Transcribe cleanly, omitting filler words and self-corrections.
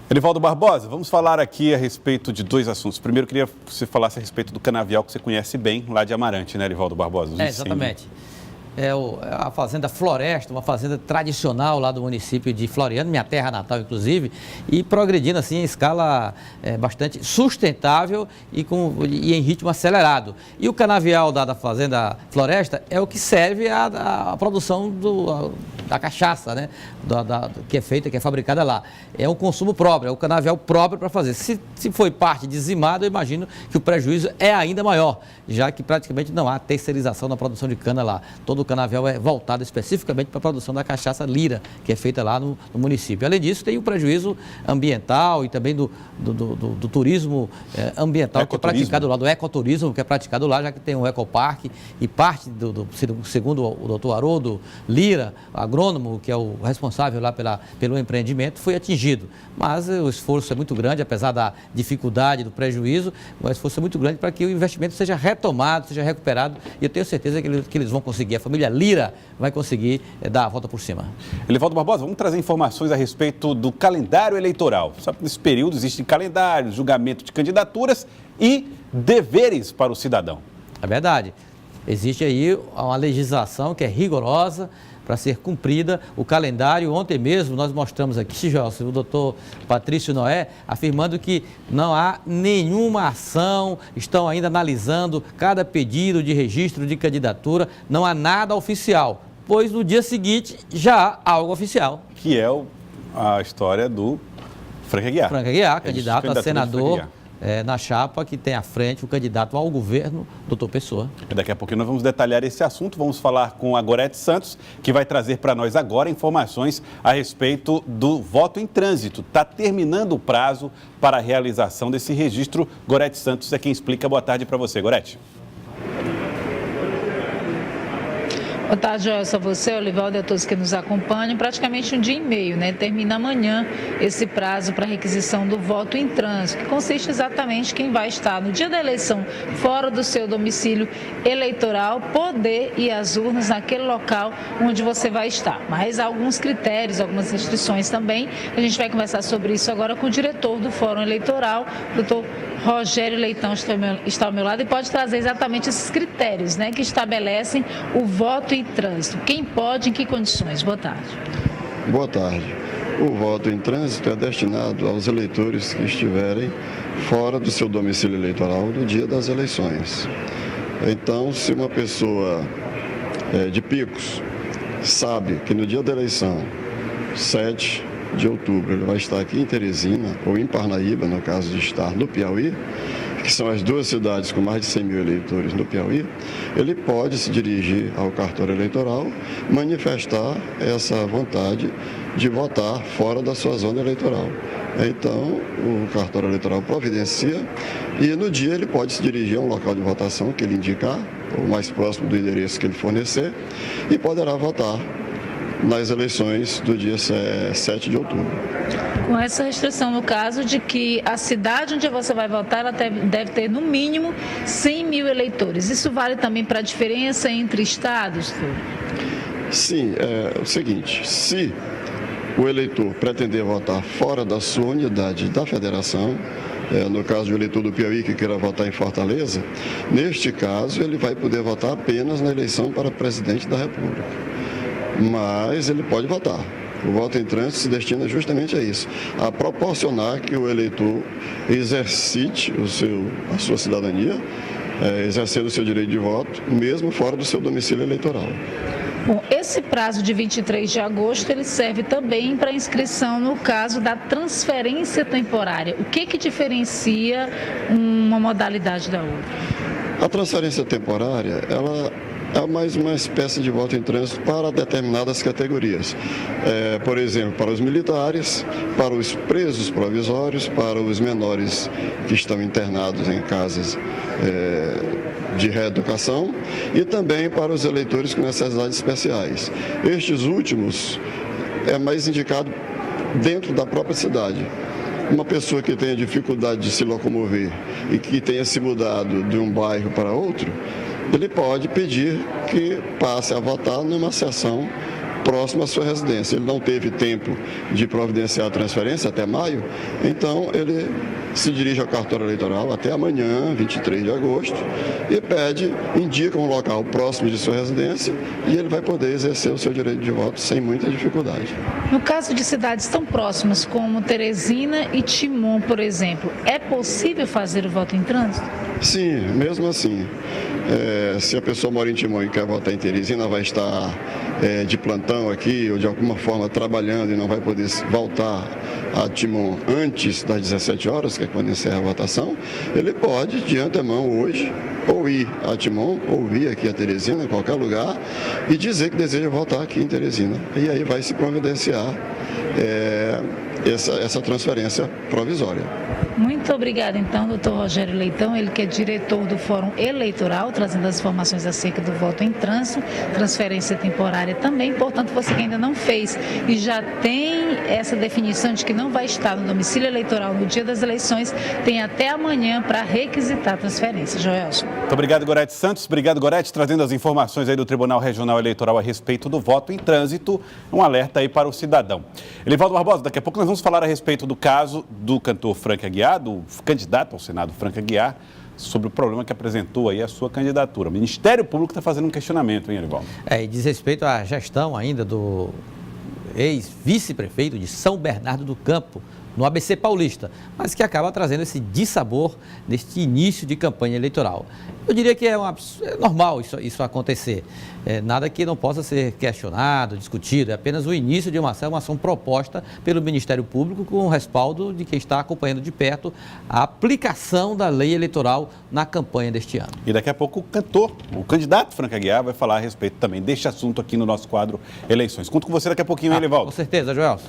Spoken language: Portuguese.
Elivaldo Barbosa, vamos falar aqui a respeito de dois assuntos. Primeiro, eu queria que você falasse a respeito do canavial que você conhece bem, lá de Amarante, né, Elivaldo Barbosa? Exatamente. É a Fazenda Floresta, uma fazenda tradicional lá do município de Floriano, minha terra natal, inclusive, e progredindo assim em escala bastante sustentável e em ritmo acelerado. E o canavial da Fazenda Floresta é o que serve à produção da cachaça, né? Que é feita, que é fabricada lá. É um consumo próprio, é o canavial próprio para fazer. Se foi parte dizimada, eu imagino que o prejuízo é ainda maior, já que praticamente não há terceirização na produção de cana lá. Todo o canavial é voltado especificamente para a produção da cachaça Lira, que é feita lá no município. Além disso, tem o prejuízo ambiental e também do turismo ambiental, que é praticado lá, do ecoturismo, que é praticado lá, já que tem um ecoparque e parte, segundo o doutor Haroldo Lira, agrônomo, que é o responsável lá pelo empreendimento, foi atingido. Mas o esforço é muito grande, apesar da dificuldade, do prejuízo, o esforço é muito grande para que o investimento seja retomado, seja recuperado, e eu tenho certeza que eles vão conseguir. A família Lira vai conseguir dar a volta por cima. Elivaldo Barbosa, vamos trazer informações a respeito do calendário eleitoral. Sabe que nesse período existem calendários, julgamento de candidaturas e deveres para o cidadão. É verdade. Existe aí uma legislação que é rigorosa para ser cumprida. O calendário, ontem mesmo nós mostramos aqui, José, o doutor Patrício Noé, afirmando que não há nenhuma ação, estão ainda analisando cada pedido de registro de candidatura, não há nada oficial, pois no dia seguinte já há algo oficial. Que é a história do Frank Aguiar. Frank Aguiar, candidato a senador. Na chapa que tem à frente o candidato ao governo, doutor Pessoa. Daqui a pouquinho nós vamos detalhar esse assunto, vamos falar com a Gorete Santos, que vai trazer para nós agora informações a respeito do voto em trânsito. Está terminando o prazo para a realização desse registro. Gorete Santos é quem explica. Boa tarde para você, Gorete. Boa tarde, Joelson, a você, Olivaldo e a todos que nos acompanham. Praticamente um dia e meio, né? Termina amanhã esse prazo para requisição do voto em trânsito, que consiste exatamente quem vai estar no dia da eleição fora do seu domicílio eleitoral, poder ir às urnas naquele local onde você vai estar. Mas há alguns critérios, algumas restrições também. A gente vai conversar sobre isso agora com o diretor do Fórum Eleitoral, doutor Rogério Leitão, está ao meu lado e pode trazer exatamente esses critérios, né, que estabelecem o voto em trânsito. Quem pode, em que condições? Boa tarde. Boa tarde. O voto em trânsito é destinado aos eleitores que estiverem fora do seu domicílio eleitoral no dia das eleições. Então, se uma pessoa de Picos sabe que no dia da eleição, 7 de outubro, ele vai estar aqui em Teresina ou em Parnaíba, no caso de estar no Piauí, que são as duas cidades com mais de 100 mil eleitores no Piauí, ele pode se dirigir ao cartório eleitoral, manifestar essa vontade de votar fora da sua zona eleitoral. Então, o cartório eleitoral providencia e no dia ele pode se dirigir a um local de votação que ele indicar, ou mais próximo do endereço que ele fornecer, e poderá votar nas eleições do dia 7 de outubro. Com essa restrição, no caso de que a cidade onde você vai votar, ela deve ter no mínimo 100 mil eleitores. Isso vale também para a diferença entre estados? Sim, é o seguinte, se o eleitor pretender votar fora da sua unidade da federação, no caso do eleitor do Piauí que queira votar em Fortaleza, neste caso ele vai poder votar apenas na eleição para presidente da República. Mas ele pode votar. O voto em trânsito se destina justamente a isso, a proporcionar que o eleitor exercite a sua cidadania, exercendo o seu direito de voto, mesmo fora do seu domicílio eleitoral. Bom, esse prazo de 23 de agosto, ele serve também para inscrição no caso da transferência temporária. O que diferencia uma modalidade da outra? A transferência temporária, ela é mais uma espécie de voto em trânsito para determinadas categorias. Por exemplo, para os militares, para os presos provisórios, para os menores que estão internados em casas de reeducação e também para os eleitores com necessidades especiais. Estes últimos é mais indicado dentro da própria cidade. Uma pessoa que tenha dificuldade de se locomover e que tenha se mudado de um bairro para outro, ele pode pedir que passe a votar numa sessão próximo à sua residência. Ele não teve tempo de providenciar a transferência até maio, então ele se dirige ao cartório eleitoral até amanhã, 23 de agosto, e indica um local próximo de sua residência e ele vai poder exercer o seu direito de voto sem muita dificuldade. No caso de cidades tão próximas como Teresina e Timon, por exemplo, é possível fazer o voto em trânsito? Sim, mesmo assim. Se a pessoa mora em Timon e quer votar em Teresina, vai estar de plantão aqui ou de alguma forma trabalhando e não vai poder voltar a Timon antes das 17 horas, que é quando encerra a votação, ele pode, de antemão hoje, ou ir a Timon, ou vir aqui a Teresina, em qualquer lugar, e dizer que deseja votar aqui em Teresina. E aí vai se providenciar essa transferência provisória. Muito obrigada, então, doutor Rogério Leitão, ele que é diretor do Fórum Eleitoral, trazendo as informações acerca do voto em trânsito, transferência temporária também. Portanto, você que ainda não fez e já tem essa definição de que não vai estar no domicílio eleitoral no dia das eleições, tem até amanhã para requisitar a transferência. Joelson. Muito obrigado, Gorete Santos. Obrigado, Gorete, trazendo as informações aí do Tribunal Regional Eleitoral a respeito do voto em trânsito. Um alerta aí para o cidadão. Elivaldo Barbosa, daqui a pouco nós vamos falar a respeito do caso do cantor Frank Aguiar, do candidato ao Senado Frank Aguiar, sobre o problema que apresentou aí a sua candidatura. O Ministério Público está fazendo um questionamento, hein, Elivaldo? E diz respeito à gestão ainda do ex-vice-prefeito de São Bernardo do Campo, no ABC Paulista, mas que acaba trazendo esse dissabor neste início de campanha eleitoral. Eu diria que é normal isso acontecer. Nada que não possa ser questionado, discutido, é apenas o início de uma ação proposta pelo Ministério Público com o respaldo de quem está acompanhando de perto a aplicação da lei eleitoral na campanha deste ano. E daqui a pouco o candidato Frank Aguiar vai falar a respeito também deste assunto aqui no nosso quadro Eleições. Conto com você daqui a pouquinho, hein, Elivaldo? Com certeza, Joelson.